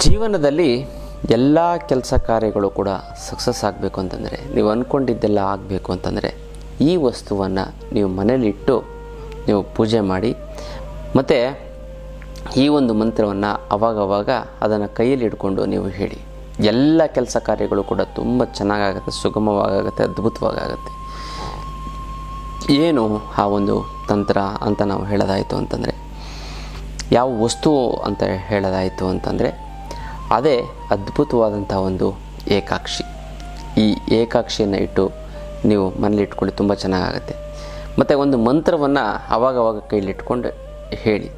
ಜೀವನದಲ್ಲಿ ಎಲ್ಲ ಕೆಲಸ ಕಾರ್ಯಗಳು ಕೂಡ ಸಕ್ಸಸ್ ಆಗಬೇಕು ಅಂತಂದರೆ, ನೀವು ಅಂದ್ಕೊಂಡಿದ್ದೆಲ್ಲ ಆಗಬೇಕು ಅಂತಂದರೆ ಈ ವಸ್ತುವನ್ನು ನೀವು ಮನೇಲಿಟ್ಟು ನೀವು ಪೂಜೆ ಮಾಡಿ, ಮತ್ತು ಈ ಒಂದು ಮಂತ್ರವನ್ನು ಅವಾಗವಾಗ ಅದನ್ನು ಕೈಯಲ್ಲಿ ಹಿಡ್ಕೊಂಡು ನೀವು ಹೇಳಿ. ಎಲ್ಲ ಕೆಲಸ ಕಾರ್ಯಗಳು ಕೂಡ ತುಂಬ ಚೆನ್ನಾಗಾಗುತ್ತೆ, ಸುಗಮವಾಗುತ್ತೆ, ಅದ್ಭುತವಾಗುತ್ತೆ. ಏನು ಆ ಒಂದು ತಂತ್ರ ಅಂತ ನಾವು ಹೇಳೋದಾಯಿತು ಅಂತಂದರೆ, ಯಾವ ವಸ್ತು ಅಂತ ಹೇಳೋದಾಯಿತು ಅಂತಂದರೆ ಅದೇ ಅದ್ಭುತವಾದಂಥ ಒಂದು ಏಕಾಕ್ಷಿ. ಈ ಏಕಾಕ್ಷಿಯನ್ನು ಇಟ್ಟು ನೀವು ಮನೇಲಿ ಇಟ್ಕೊಳ್ಳಿ, ತುಂಬ ಚೆನ್ನಾಗಾಗುತ್ತೆ. ಮತ್ತು ಒಂದು ಮಂತ್ರವನ್ನು ಅವಾಗವಾಗ ಕೈಲಿಟ್ಕೊಂಡು ಹೇಳಿ.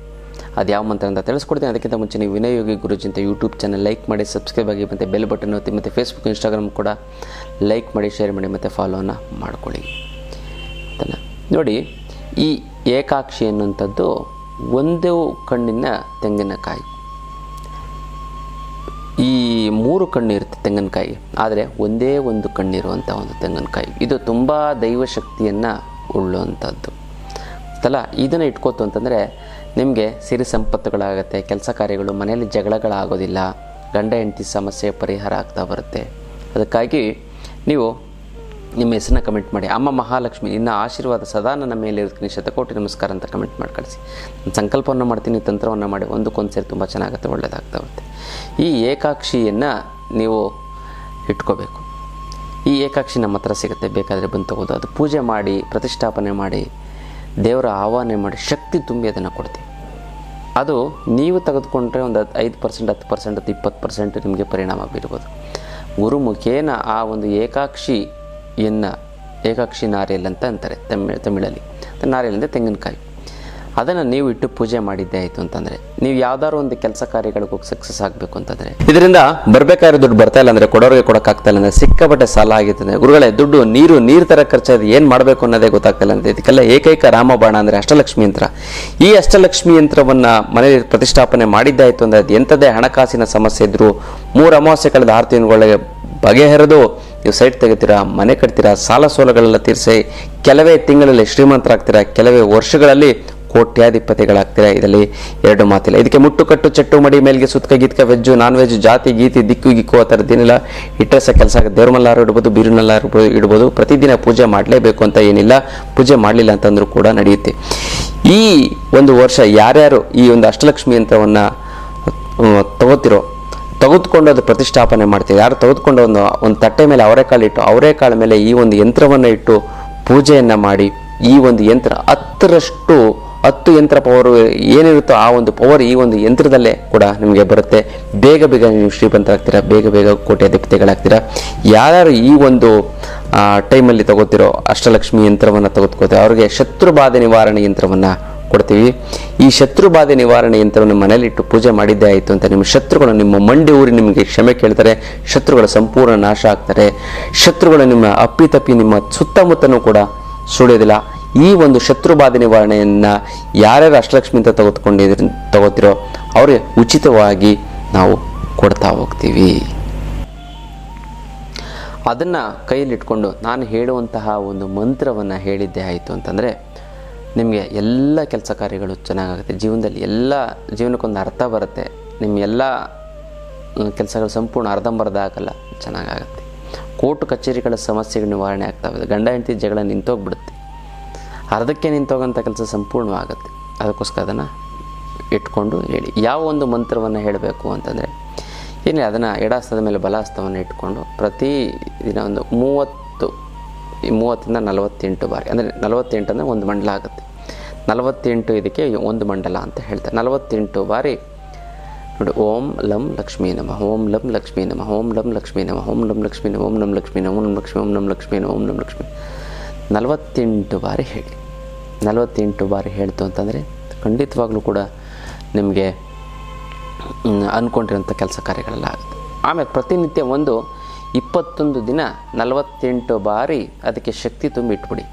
ಅದು ಯಾವ ಮಂತ್ರ ಅಂತ ತಿಳಿಸ್ಕೊಡ್ತೀನಿ. ಅದಕ್ಕಿಂತ ಮುಂಚೆ ನೀವು ವಿನಯ್ ಯೋಗಿ ಗುರೂಜಿ ಅಂತ ಯೂಟ್ಯೂಬ್ ಚಾನಲ್ ಲೈಕ್ ಮಾಡಿ, ಸಬ್ಸ್ಕ್ರೈಬ್ ಆಗಿ, ಮತ್ತು ಬೆಲ್ ಬಟನ್ ಒತ್ತಿ, ಮತ್ತು ಫೇಸ್ಬುಕ್ ಇನ್ಸ್ಟಾಗ್ರಾಮ್ ಕೂಡ ಲೈಕ್ ಮಾಡಿ, ಶೇರ್ ಮಾಡಿ, ಮತ್ತು ಫಾಲೋವನ್ನು ಮಾಡ್ಕೊಳ್ಳಿ. ನೋಡಿ, ಈ ಏಕಾಕ್ಷಿ ಅನ್ನುವಂಥದ್ದು ಒಂದು ಕಣ್ಣಿನ ತೆಂಗಿನಕಾಯಿ. ಈ 3 ಕಣ್ಣು ಇರುತ್ತೆ ತೆಂಗಿನಕಾಯಿ, ಆದರೆ ಒಂದೇ ಒಂದು ಕಣ್ಣಿರುವಂಥ ಒಂದು ತೆಂಗಿನಕಾಯಿ. ಇದು ತುಂಬ ದೈವಶಕ್ತಿಯನ್ನು ಉಳ್ಳುವಂಥದ್ದು ಅಲ್ಲ. ಇದನ್ನು ಇಟ್ಕೋತು ಅಂತಂದರೆ ನಿಮಗೆ ಸಿರಿ ಸಂಪತ್ತುಗಳಾಗುತ್ತೆ, ಕೆಲಸ ಕಾರ್ಯಗಳು, ಮನೆಯಲ್ಲಿ ಜಗಳಗಳಾಗೋದಿಲ್ಲ, ಗಂಡ ಹೆಂಡತಿ ಸಮಸ್ಯೆ ಪರಿಹಾರ ಆಗ್ತಾ ಬರುತ್ತೆ. ಅದಕ್ಕಾಗಿ ನೀವು ನಿಮ್ಮ ಹೆಸರನ್ನ ಕಮೆಂಟ್ ಮಾಡಿ, ಅಮ್ಮ ಮಹಾಲಕ್ಷ್ಮಿ ನಿನ್ನ ಆಶೀರ್ವಾದ ಸದಾ ನನ್ನ ಮೇಲೆ ಇರೋದಕ್ಕೆ ಶತಕೋಟಿ ನಮಸ್ಕಾರ ಅಂತ ಕಮೆಂಟ್ ಮಾಡಿ ಕಳಿಸಿ. ನಾನು ಸಂಕಲ್ಪವನ್ನು ಮಾಡ್ತೀನಿ, ತಂತ್ರವನ್ನು ಮಾಡಿ ಒಂದಕ್ಕೊಂದು ಸೇರಿ ತುಂಬ ಚೆನ್ನಾಗುತ್ತೆ, ಒಳ್ಳೆಯದಾಗ್ತಾ ಬರುತ್ತೆ. ಈ ಏಕಾಕ್ಷಿಯನ್ನು ನೀವು ಇಟ್ಕೋಬೇಕು. ಈ ಏಕಾಕ್ಷಿ ನಮ್ಮ ಹತ್ರ ಸಿಗುತ್ತೆ, ಬೇಕಾದರೆ ಬಂದು ತಗೋದು. ಅದು ಪೂಜೆ ಮಾಡಿ, ಪ್ರತಿಷ್ಠಾಪನೆ ಮಾಡಿ, ದೇವರ ಆಹ್ವಾನ ಮಾಡಿ, ಶಕ್ತಿ ತುಂಬಿ ಅದನ್ನು ಕೊಡ್ತೀವಿ. ಅದು ನೀವು ತೆಗೆದುಕೊಂಡ್ರೆ ಒಂದು 5%, 10%, 20% ನಿಮಗೆ ಪರಿಣಾಮ ಬೀರ್ಬೋದು. ಗುರುಮುಖೇನ ಆ ಒಂದು ಏಕಾಕ್ಷಿ ನಾರಿಯಲ್ ಅಂತ ಅಂತಾರೆ ತಮಿಳಲ್ಲಿ. ನಾರಿಯಲ್ ಅಂದರೆ ತೆಂಗಿನಕಾಯಿ. ಅದನ್ನು ನೀವು ಇಟ್ಟು ಪೂಜೆ ಮಾಡಿದ್ದೇ ಆಯಿತು ಅಂತಂದರೆ, ನೀವು ಯಾವ್ದಾದ್ರು ಒಂದು ಕೆಲಸ ಕಾರ್ಯಗಳಿಗೆ ಹೋಗಿ ಸಕ್ಸಸ್ ಆಗಬೇಕು ಅಂತಂದರೆ, ಇದರಿಂದ ಬರಬೇಕಾದ್ರೆ ದುಡ್ಡು ಬರ್ತಾ ಇಲ್ಲ ಅಂದರೆ, ಕೊಡೋರಿಗೆ ಕೊಡೋಕ್ಕಾಗ್ತಾ ಇಲ್ಲ ಅಂದರೆ, ಸಿಕ್ಕಾಪಟ್ಟೆ ಸಾಲ ಆಗಿರ್ತದೆ. ಗುರುಗಳೇ, ದುಡ್ಡು ನೀರು ಥರ ಖರ್ಚಾದ ಏನು ಮಾಡಬೇಕು ಅನ್ನೋದೇ ಗೊತ್ತಾಗ್ತಿಲ್ಲ ಅಂತ. ಇದಕ್ಕೆಲ್ಲ ಏಕೈಕ ರಾಮಬಾಣ ಅಂದರೆ ಅಷ್ಟಲಕ್ಷ್ಮಿ ಯಂತ್ರ. ಈ ಅಷ್ಟಲಕ್ಷ್ಮಿ ಯಂತ್ರವನ್ನು ಮನೆಯಲ್ಲಿ ಪ್ರತಿಷ್ಠಾಪನೆ ಮಾಡಿದ್ದಾಯಿತು ಅಂದರೆ, ಅದು ಎಂಥದೇ ಹಣಕಾಸಿನ ಸಮಸ್ಯೆ ಇದ್ದರೂ 3 ಅಮಾವಾಸ್ಯೆ ಕಳೆದ 6 ತಿಂಗಳಿಗೆ ಬಗೆಹರಿದು ನೀವು ಸೈಟ್ ತೆಗಿತೀರಾ, ಮನೆ ಕಟ್ತೀರಾ, ಸಾಲ ಸೋಲಗಳೆಲ್ಲ ತೀರಿಸಿ ಕೆಲವೇ ತಿಂಗಳಲ್ಲಿ ಶ್ರೀಮಂತರಾಗ್ತೀರಾ, ಕೆಲವೇ ವರ್ಷಗಳಲ್ಲಿ ಕೋಟ್ಯಾಧಿಪತಿಗಳಾಗ್ತೀರಾ. ಇದರಲ್ಲಿ 2 ಮಾತಿಲ್ಲ. ಇದಕ್ಕೆ ಮುಟ್ಟುಕಟ್ಟು ಚಟ್ಟು ಮಡಿ ಮೇಲ್ಗೆ ಸುತ್ಕ ಗೀತ್ಕ ವೆಜ್ಜು ನಾನ್ ವೆಜ್ ಜಾತಿ ಗೀತಿ ದಿಕ್ಕು ಗಿಕ್ಕು ಆ ಥರದ್ದೇನಿಲ್ಲ. ಇಟ್ಟರೆ ಕೆಲಸ ಆಗುತ್ತೆ. ದೇವ್ರ ಮಲ್ಲಾರು ಇಡ್ಬೋದು, ಬೀರುನಲ್ಲಾರು ಇಡ್ಬೋದು. ಪ್ರತಿದಿನ ಪೂಜೆ ಮಾಡಲೇಬೇಕು ಅಂತ ಏನಿಲ್ಲ. ಪೂಜೆ ಮಾಡಲಿಲ್ಲ ಅಂತಂದ್ರೂ ಕೂಡ ನಡೆಯುತ್ತೆ. ಈ ಒಂದು ವರ್ಷ ಯಾರ್ಯಾರು ಈ ಒಂದು ಅಷ್ಟಲಕ್ಷ್ಮಿ ಯಂತ್ರವನ್ನು ತೆಗೆದುಕೊಂಡು ಅದು ಪ್ರತಿಷ್ಠಾಪನೆ ಮಾಡ್ತೀವಿ, ಯಾರು ತೆಗೆದುಕೊಂಡು ಒಂದು ತಟ್ಟೆ ಮೇಲೆ ಅವರೆಕಾಳು ಇಟ್ಟು, ಅವರೆಕಾಳು ಮೇಲೆ ಈ ಒಂದು ಯಂತ್ರವನ್ನು ಇಟ್ಟು ಪೂಜೆಯನ್ನು ಮಾಡಿ, ಈ ಒಂದು ಯಂತ್ರ 10 ಯಂತ್ರ ಪವರ್ ಏನಿರುತ್ತೋ ಆ ಒಂದು ಪವರ್ ಈ ಒಂದು ಯಂತ್ರದಲ್ಲೇ ಕೂಡ ನಿಮಗೆ ಬರುತ್ತೆ. ಬೇಗ ನೀವು ಶ್ರೀಮಂತರಾಗ್ತೀರಾ, ಬೇಗ ಕೋಟ್ಯಾಧಿಪತಿಗಳಾಗ್ತೀರಾ. ಯಾರ್ಯಾರು ಈ ಒಂದು ಟೈಮಲ್ಲಿ ತಗೋತಿರೋ ಅಷ್ಟಲಕ್ಷ್ಮಿ ಯಂತ್ರವನ್ನು ತೆಗೆದುಕೋತೀರೋ ಅವ್ರಿಗೆ ಶತ್ರುಬಾಧೆ ನಿವಾರಣೆ ಯಂತ್ರವನ್ನು ಕೊಡ್ತೀವಿ. ಈ ಶತ್ರುಬಾಧೆ ನಿವಾರಣೆ ಯಂತ್ರವನ್ನು ಮನೆಯಲ್ಲಿಟ್ಟು ಪೂಜೆ ಮಾಡಿದ್ದೇ ಆಯಿತು ಅಂತ ನಿಮ್ಮ ಶತ್ರುಗಳು ನಿಮ್ಮ ಮಂಡಿ ಊರಿ ನಿಮಗೆ ಕ್ಷಮೆ ಕೇಳ್ತಾರೆ. ಶತ್ರುಗಳು ಸಂಪೂರ್ಣ ನಾಶ ಆಗ್ತಾರೆ. ಶತ್ರುಗಳು ನಿಮ್ಮ ಅಪ್ಪಿತಪ್ಪಿ ನಿಮ್ಮ ಸುತ್ತಮುತ್ತನೂ ಕೂಡ ಸುಳಿಯೋದಿಲ್ಲ. ಈ ಒಂದು ಶತ್ರುಬಾಧೆ ನಿವಾರಣೆಯನ್ನು ಯಾರ್ಯಾರು ಅಷ್ಟಲಕ್ಷ್ಮಿ ಅಂತ ತಗೋತಿರೋ ಅವ್ರಿಗೆ ಉಚಿತವಾಗಿ ನಾವು ಕೊಡ್ತಾ ಹೋಗ್ತೀವಿ. ಅದನ್ನು ಕೈಯಲ್ಲಿಟ್ಕೊಂಡು ನಾನು ಹೇಳುವಂತಹ ಒಂದು ಮಂತ್ರವನ್ನು ಹೇಳಿದ್ದೇ ಆಯಿತು ಅಂತಂದರೆ ನಿಮಗೆ ಎಲ್ಲ ಕೆಲಸ ಕಾರ್ಯಗಳು ಚೆನ್ನಾಗಾಗುತ್ತೆ. ಜೀವನದಲ್ಲಿ ಜೀವನಕ್ಕೊಂದು ಅರ್ಥ ಬರುತ್ತೆ. ನಿಮ್ಮ ಎಲ್ಲ ಕೆಲಸಗಳು ಸಂಪೂರ್ಣ ಅರ್ಧಂಬರ್ಧ ಆಗಲ್ಲ, ಚೆನ್ನಾಗಾಗುತ್ತೆ. ಕೋರ್ಟ್ ಕಚೇರಿಗಳ ಸಮಸ್ಯೆಗಳು ನಿವಾರಣೆ ಆಗ್ತಾವೆ. ಗಂಡ ಹೆಂಡತಿ ಜಗಳ ನಿಂತೋಗ್ಬಿಡುತ್ತೆ. ಅರ್ಧಕ್ಕೆ ನಿಂತೋಗೋಂಥ ಕೆಲಸ ಸಂಪೂರ್ಣವಾಗುತ್ತೆ. ಅದಕ್ಕೋಸ್ಕರ ಅದನ್ನು ಇಟ್ಕೊಂಡು ಹೇಳಿ. ಯಾವ ಒಂದು ಮಂತ್ರವನ್ನು ಹೇಳಬೇಕು ಅಂತಂದರೆ ಏನಿಲ್ಲ, ಅದನ್ನು ಎಡಹಸ್ತದ ಮೇಲೆ ಬಲಹಸ್ತವನ್ನು ಇಟ್ಕೊಂಡು ಪ್ರತಿ ದಿನ ಒಂದು 30ರಿಂದ 48 ಬಾರಿ, ಅಂದರೆ 48 ಅಂದರೆ ಒಂದು ಮಂಡಲ ಆಗುತ್ತೆ. 48 ಇದಕ್ಕೆ ಒಂದು ಮಂಡಲ ಅಂತ ಹೇಳ್ತಾರೆ. 48 ಬಾರಿ ನೋಡಿ, ಓಂ ಲಂ ಲಕ್ಷ್ಮೀ ನಮಃ, ಓಂ ಲಂ ಲಕ್ಷ್ಮೀ ನಮಃ, ಓಂ ಲಂ ಲಕ್ಷ್ಮೀ ನಮಃ, ಓಂ ಲಂ ಲಕ್ಷ್ಮೀ ನಮಃ, ಓಂ ಲಂ ಲಕ್ಷ್ಮೀ ನಮಃ, ಓಂ ಲಂ ಲಕ್ಷ್ಮೀ, ಓಂ ಲಂ ಲಕ್ಷ್ಮೀ, ಓಂ ಲಂ ಲಕ್ಷ್ಮೀ 48 ಬಾರಿ ಹೇಳಿ. 48 ಬಾರಿ ಹೇಳ್ತು ಅಂತಂದರೆ ಖಂಡಿತವಾಗ್ಲೂ ಕೂಡ ನಿಮಗೆ ಅಂದ್ಕೊಂಡಿರೋಂಥ ಕೆಲಸ ಕಾರ್ಯಗಳೆಲ್ಲ ಆಗುತ್ತೆ. ಆಮೇಲೆ ಪ್ರತಿನಿತ್ಯ ಒಂದು 21 ದಿನ 48 ಬಾರಿ ಅದಕ್ಕೆ ಶಕ್ತಿ ತುಂಬಿ ಇಟ್ಬಿಡಿ.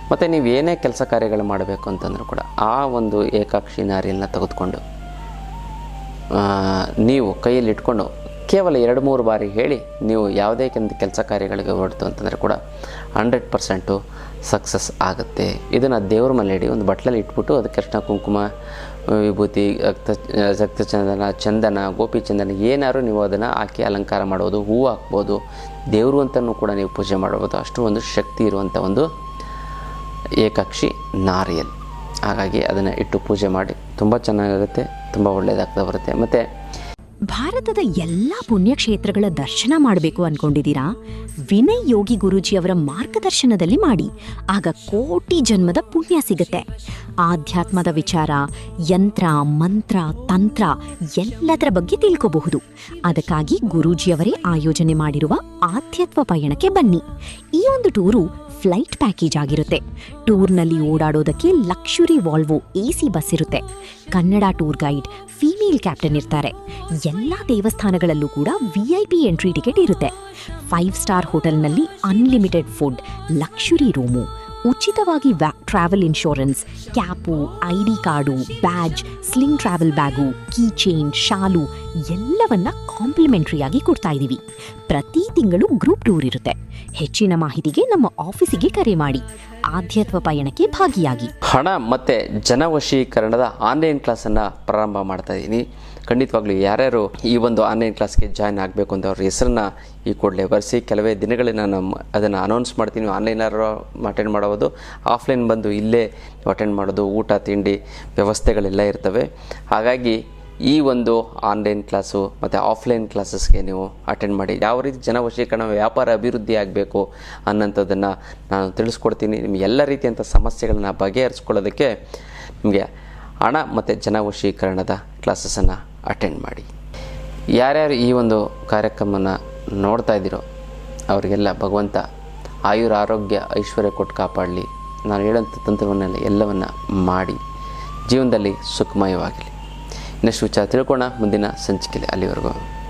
ಮತ್ತು ನೀವು ಏನೇ ಕೆಲಸ ಕಾರ್ಯಗಳು ಮಾಡಬೇಕು ಅಂತಂದರೂ ಕೂಡ ಆ ಒಂದು ಏಕಾಕ್ಷಿ ನಾರಿಯಲ್ನ ತೆಗೆದುಕೊಂಡು ನೀವು ಕೈಯಲ್ಲಿ ಇಟ್ಕೊಂಡು ಕೇವಲ 2-3 ಬಾರಿ ಹೇಳಿ ನೀವು ಯಾವುದೇ ಕೆಲಸ ಕಾರ್ಯಗಳಿಗೆ ಹೊರಡ್ತು ಅಂತಂದರೆ ಕೂಡ 100% ಸಕ್ಸಸ್ ಆಗುತ್ತೆ. ಇದನ್ನು ದೇವ್ರ ಮೇಲೆ ಇಡಿ, ಒಂದು ಬಟ್ಲಲ್ಲಿ ಇಟ್ಬಿಟ್ಟು ಅದಕ್ಕೆ ಅರಿಶಿನ ಕುಂಕುಮ ವಿಭೂತಿ, ರಕ್ತಚಂದನ, ಚಂದನ, ಗೋಪಿಚಂದನ ಏನಾದ್ರು ನೀವು ಅದನ್ನು ಹಾಕಿ ಅಲಂಕಾರ ಮಾಡ್ಬೋದು. ಹೂವು ಹಾಕ್ಬೋದು. ದೇವರು ಅಂತಲೂ ಕೂಡ ನೀವು ಪೂಜೆ ಮಾಡ್ಬೋದು. ಅಷ್ಟು ಒಂದು ಶಕ್ತಿ ಇರುವಂಥ ಒಂದು ಏಕಾಕ್ಷಿ ನಾರಿಯಲ್. ಹಾಗಾಗಿ ಅದನ್ನು ಇಟ್ಟು ಪೂಜೆ ಮಾಡಿ, ತುಂಬ ಚೆನ್ನಾಗಾಗುತ್ತೆ, ತುಂಬ ಒಳ್ಳೆಯದಾಗ್ತಾ ಬರುತ್ತೆ. ಮತ್ತು ಭಾರತದ ಎಲ್ಲ ಪುಣ್ಯಕ್ಷೇತ್ರಗಳ ದರ್ಶನ ಮಾಡಬೇಕು ಅನ್ಕೊಂಡಿದ್ದೀರಾ? ವಿನಯ್ ಯೋಗಿ ಗುರೂಜಿಯವರ ಮಾರ್ಗದರ್ಶನದಲ್ಲಿ ಮಾಡಿ. ಆಗ ಕೋಟಿ ಜನ್ಮದ ಪುಣ್ಯ ಸಿಗುತ್ತೆ. ಆಧ್ಯಾತ್ಮದ ವಿಚಾರ, ಯಂತ್ರ, ಮಂತ್ರ, ತಂತ್ರ ಎಲ್ಲದರ ಬಗ್ಗೆ ತಿಳ್ಕೋಬಹುದು. ಅದಕ್ಕಾಗಿ ಗುರೂಜಿಯವರೇ ಆಯೋಜನೆ ಮಾಡಿರುವ ಆಧ್ಯಾತ್ಮ ಪಯಣಕ್ಕೆ ಬನ್ನಿ. ಈ ಒಂದು ಟೂರು ಫ್ಲೈಟ್ ಪ್ಯಾಕೇಜ್ ಆಗಿರುತ್ತೆ. ಟೂರ್ನಲ್ಲಿ ಓಡಾಡೋದಕ್ಕೆ ಲಕ್ಷುರಿ ವಾಲ್ವೋ AC ಬಸ್ ಇರುತ್ತೆ. Kannada tour guide, female captain ಇರ್ತಾರೆ. ಎಲ್ಲ ದೇವಸ್ಥಾನಗಳಲ್ಲೂ ಕೂಡ VIP ಎಂಟ್ರಿ ಟಿಕೆಟ್ ಇರುತ್ತೆ. 5 ಸ್ಟಾರ್ ಹೋಟೆಲ್ನಲ್ಲಿ ಅನ್ಲಿಮಿಟೆಡ್ ಫುಡ್, ಲಕ್ಷುರಿ ರೂಮು, ಉಚಿತವಾಗಿ travel insurance, cap, ID card, badge, sling travel bag, key chain, ಶಾಲು ಎಲ್ಲವನ್ನ ಕಾಂಪ್ಲಿಮೆಂಟ್ರಿಯಾಗಿ ಕೊಡ್ತಾ ಇದ್ದೀವಿ. ಪ್ರತಿ ತಿಂಗಳು ಗ್ರೂಪ್ ಟೂರ್ ಇರುತ್ತೆ. ಹೆಚ್ಚಿನ ಮಾಹಿತಿಗೆ ನಮ್ಮ ಆಫೀಸಿಗೆ ಕರೆ ಮಾಡಿ. ಆಧ್ಯಾತ್ಮ ಪಯಣಕ್ಕೆ ಭಾಗಿಯಾಗಿ. ಹಣ ಮತ್ತು ಜನವಶೀಕರಣದ ಆನ್ಲೈನ್ ಕ್ಲಾಸನ್ನು ಪ್ರಾರಂಭ ಮಾಡ್ತಾ ಇದ್ದೀನಿ. ಖಂಡಿತವಾಗ್ಲೂ ಯಾರ್ಯಾರು ಈ ಒಂದು ಆನ್ಲೈನ್ ಕ್ಲಾಸ್ಗೆ ಜಾಯ್ನ್ ಆಗಬೇಕು ಅಂತ ಅವ್ರ ಹೆಸರನ್ನ ಈ ಕೂಡಲೇ ಬರೆಸಿ. ಕೆಲವೇ ದಿನಗಳಿಂದ ಅದನ್ನು ಅನೌನ್ಸ್ ಮಾಡ್ತೀನಿ. ಆನ್ಲೈನರು ಅಟೆಂಡ್ ಮಾಡ್ಬೋದು, ಆಫ್ಲೈನ್ ಬಂದು ಇಲ್ಲೇ ಅಟೆಂಡ್ ಮಾಡೋದು, ಊಟ ತಿಂಡಿ ವ್ಯವಸ್ಥೆಗಳೆಲ್ಲ ಇರ್ತವೆ. ಹಾಗಾಗಿ ಈ ಒಂದು ಆನ್ಲೈನ್ ಕ್ಲಾಸು ಮತ್ತು ಆಫ್ಲೈನ್ ಕ್ಲಾಸಸ್ಗೆ ನೀವು ಅಟೆಂಡ್ ಮಾಡಿ. ಯಾವ ರೀತಿ ಜನವಶೀಕರಣ, ವ್ಯಾಪಾರ ಅಭಿವೃದ್ಧಿ ಆಗಬೇಕು ಅನ್ನೋಂಥದ್ದನ್ನು ನಾನು ತಿಳಿಸ್ಕೊಡ್ತೀನಿ. ನಿಮಗೆ ಎಲ್ಲ ರೀತಿಯಂಥ ಸಮಸ್ಯೆಗಳನ್ನ ಬಗೆಹರಿಸ್ಕೊಳ್ಳೋದಕ್ಕೆ ನಿಮಗೆ ಹಣ ಮತ್ತು ಜನವಶೀಕರಣದ ಕ್ಲಾಸಸನ್ನು ಅಟೆಂಡ್ ಮಾಡಿ. ಯಾರ್ಯಾರು ಈ ಒಂದು ಕಾರ್ಯಕ್ರಮನ ನೋಡ್ತಾ ಇದ್ದೀರೋ ಅವರಿಗೆಲ್ಲ ಭಗವಂತ ಆಯುರ, ಆರೋಗ್ಯ, ಐಶ್ವರ್ಯ ಕೊಟ್ಟು ಕಾಪಾಡಲಿ. ನಾನು ಹೇಳೋಂಥ ತಂತ್ರವನ್ನೆಲ್ಲ ಎಲ್ಲವನ್ನು ಮಾಡಿ ಜೀವನದಲ್ಲಿ ಸುಖಮಯವಾಗಲಿ. ಇನ್ನಷ್ಟು ವಿಚಾರ ತಿಳ್ಕೊಳ್ಳೋಣ ಮುಂದಿನ ಸಂಚಿಕೆಯಲ್ಲಿ. ಅಲ್ಲಿವರೆಗೂ